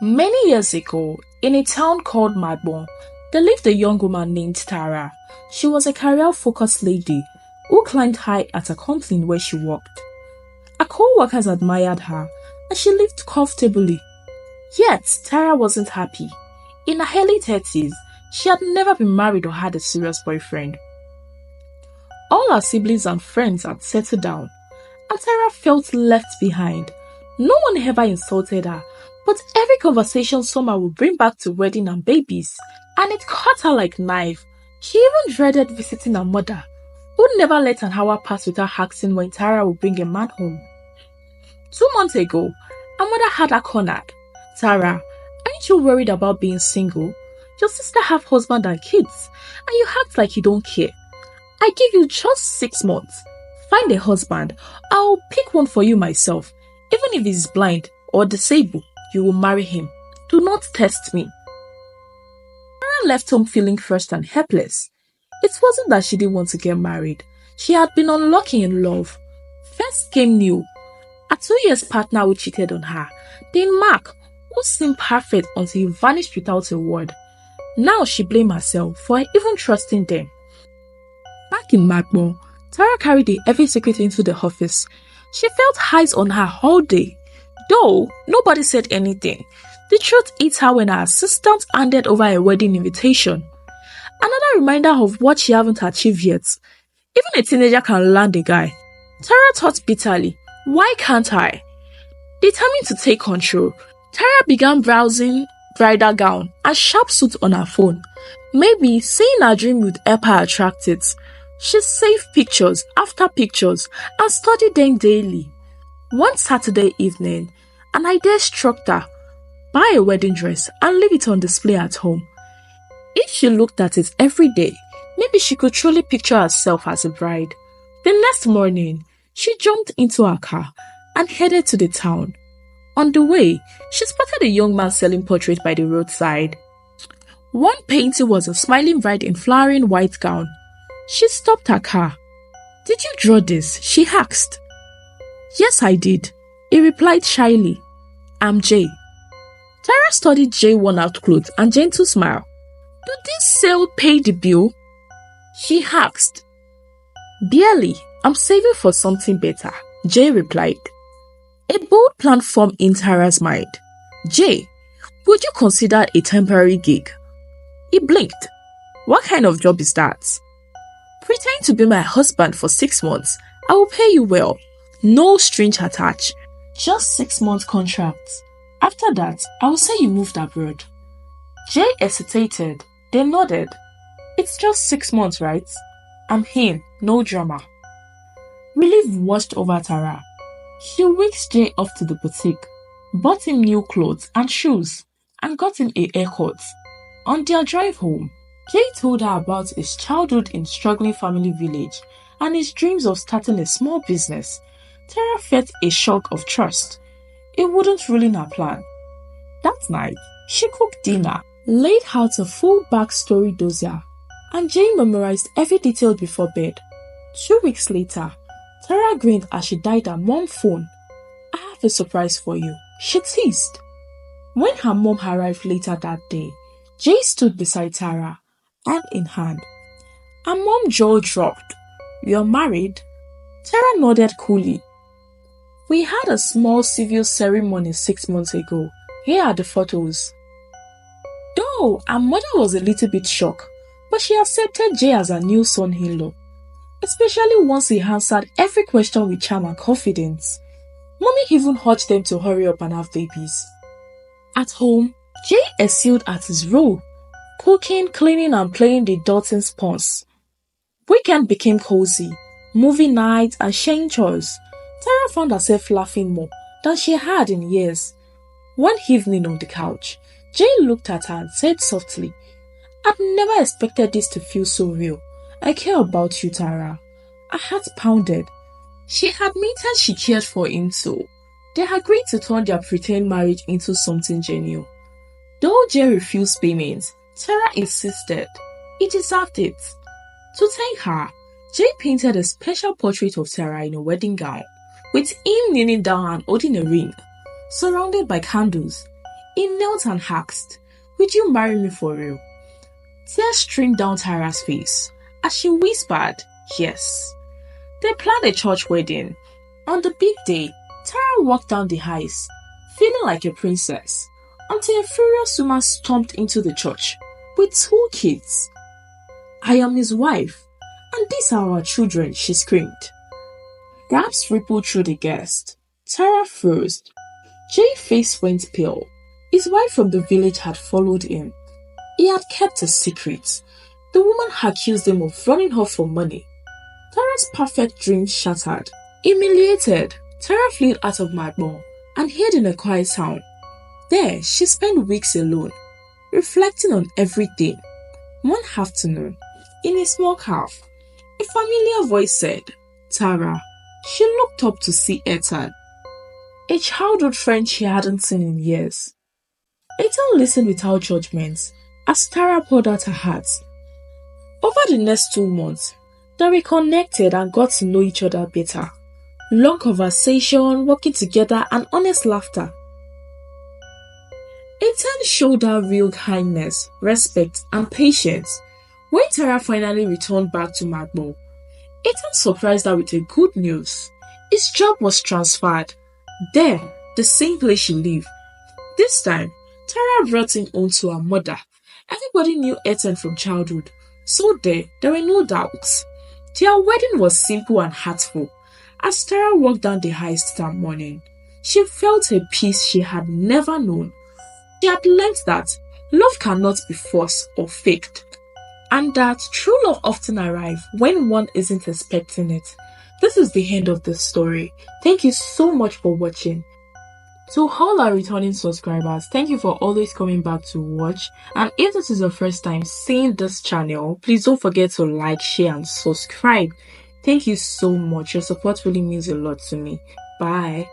Many years ago, in a town called Magbon, there lived a young woman named Tara. She was a career-focused lady who climbed high at a company where she worked. Her co-workers admired her and she lived comfortably. Yet, Tara wasn't happy. In her early 30s, she had never been married or had a serious boyfriend. All her siblings and friends had settled down, and Tara felt left behind. No one ever insulted her, but every conversation somehow would bring back to wedding and babies, and it cut her like knife. She even dreaded visiting her mother, who never let an hour pass without asking when Tara would bring a man home. 2 months ago, her mother had her cornered. Tara, aren't you worried about being single? Your sister have husband and kids, and you act like you don't care. I give you just 6 months. Find a husband. I'll pick one for you myself. Even if he's blind or disabled, you will marry him. Do not test me. Tara left home feeling crushed and helpless. It wasn't that she didn't want to get married. She had been unlucky in love. First came Neil, a 2-year partner who cheated on her. Then Mark, who seemed perfect until he vanished without a word. Now she blamed herself for even trusting them. Back in Magbo, Tara carried the heavy secret into the office. She felt eyes on her all day. Though nobody said anything, the truth hit her when her assistant handed over a wedding invitation. Another reminder of what she hasn't achieved yet. Even a teenager can land a guy. Tara thought bitterly, why can't I? Determined to take control, Tara began browsing bridal gown and sharp suit on her phone. Maybe seeing her dream would help her attract it. She saved pictures after pictures and studied them daily. One Saturday evening, an idea struck her. Buy a wedding dress and leave it on display at home. If she looked at it every day, maybe she could truly picture herself as a bride. The next morning, she jumped into her car and headed to the town. On the way, she spotted a young man selling portraits by the roadside. One painting was a smiling bride in flowering white gown. She stopped her car. Did you draw this? She asked. Yes, I did, he replied shyly. I'm Jay. Tara studied Jay's worn-out clothes and gentle smile. Do this sale pay the bill? She asked. Barely, I'm saving for something better, Jay replied. A bold plan formed in Tara's mind. Jay, would you consider a temporary gig? He blinked. What kind of job is that? Pretend to be my husband for 6 months. I will pay you well. No strings attached. Just 6 months contract. After that, I will say you moved abroad. Jay hesitated, then nodded. It's just 6 months, right? I'm in, no drama. Relief washed over Tara. She whisked Jay off to the boutique, bought him new clothes and shoes, and got him a haircut. On their drive home, Jay told her about his childhood in struggling family village and his dreams of starting a small business. Tara felt a shock of trust. It wouldn't ruin her plan. That night, she cooked dinner, laid out a full backstory dossier, and Jay memorized every detail before bed. 2 weeks later, Tara grinned as she dialed her mom's phone. I have a surprise for you, she teased. When her mom arrived later that day, Jay stood beside Tara, hand in hand. Her mom's jaw dropped. You're married? Tara nodded coolly. We had a small civil ceremony 6 months ago. Here are the photos. Though her mother was a little bit shocked, but she accepted Jay as her new son-in-law, especially once he answered every question with charm and confidence. Mommy even urged them to hurry up and have babies. At home, Jay excelled at his role, cooking, cleaning and playing the Dalton spawns. Weekend became cozy, movie nights and sharing chores. Tara found herself laughing more than she had in years. One evening on the couch, Jay looked at her and said softly, I'd never expected this to feel so real. I care about you, Tara. Her heart pounded. She admitted she cared for him so. They agreed to turn their pretend marriage into something genuine. Though Jay refused payment, Tara insisted. He deserved it. To thank her, Jay painted a special portrait of Tara in a wedding gown, with him kneeling down and holding a ring, surrounded by candles. He knelt and asked, "Would you marry me for real?" Tears streamed down Tara's face as she whispered, "Yes." They planned a church wedding. On the big day, Tara walked down the aisle, feeling like a princess, until a furious woman stomped into the church with 2 kids. "I am his wife, and these are our children," she screamed. Gasps rippled through the guests. Tara froze. Jay's face went pale. His wife from the village had followed him. He had kept a secret. The woman accused him of running her for money. Tara's perfect dream shattered. Humiliated, Tara fled out of Magbon and hid in a quiet town. There, she spent weeks alone, reflecting on everything. One afternoon, in a small cave, a familiar voice said, "Tara." She looked up to see Ethan, a childhood friend she hadn't seen in years. Ethan listened without judgment as Tara poured out her heart. Over the next 2 months, they reconnected and got to know each other better. Long conversation, working together, and honest laughter. Ethan showed her real kindness, respect, and patience. When Tara finally returned back to Magbo, Ethan surprised her with the good news. His job was transferred. There, the same place she lived. This time, Tara brought him home to her mother. Everybody knew Ethan from childhood, so there were no doubts. Their wedding was simple and heartful. As Tara walked down the aisle that morning, she felt a peace she had never known. She had learned that love cannot be forced or faked, and that true love often arrives when one isn't expecting it. This is the end of the story. Thank you so much for watching. To all our returning subscribers, thank you for always coming back to watch. And if this is your first time seeing this channel, please don't forget to like, share, and subscribe. Thank you so much. Your support really means a lot to me. Bye.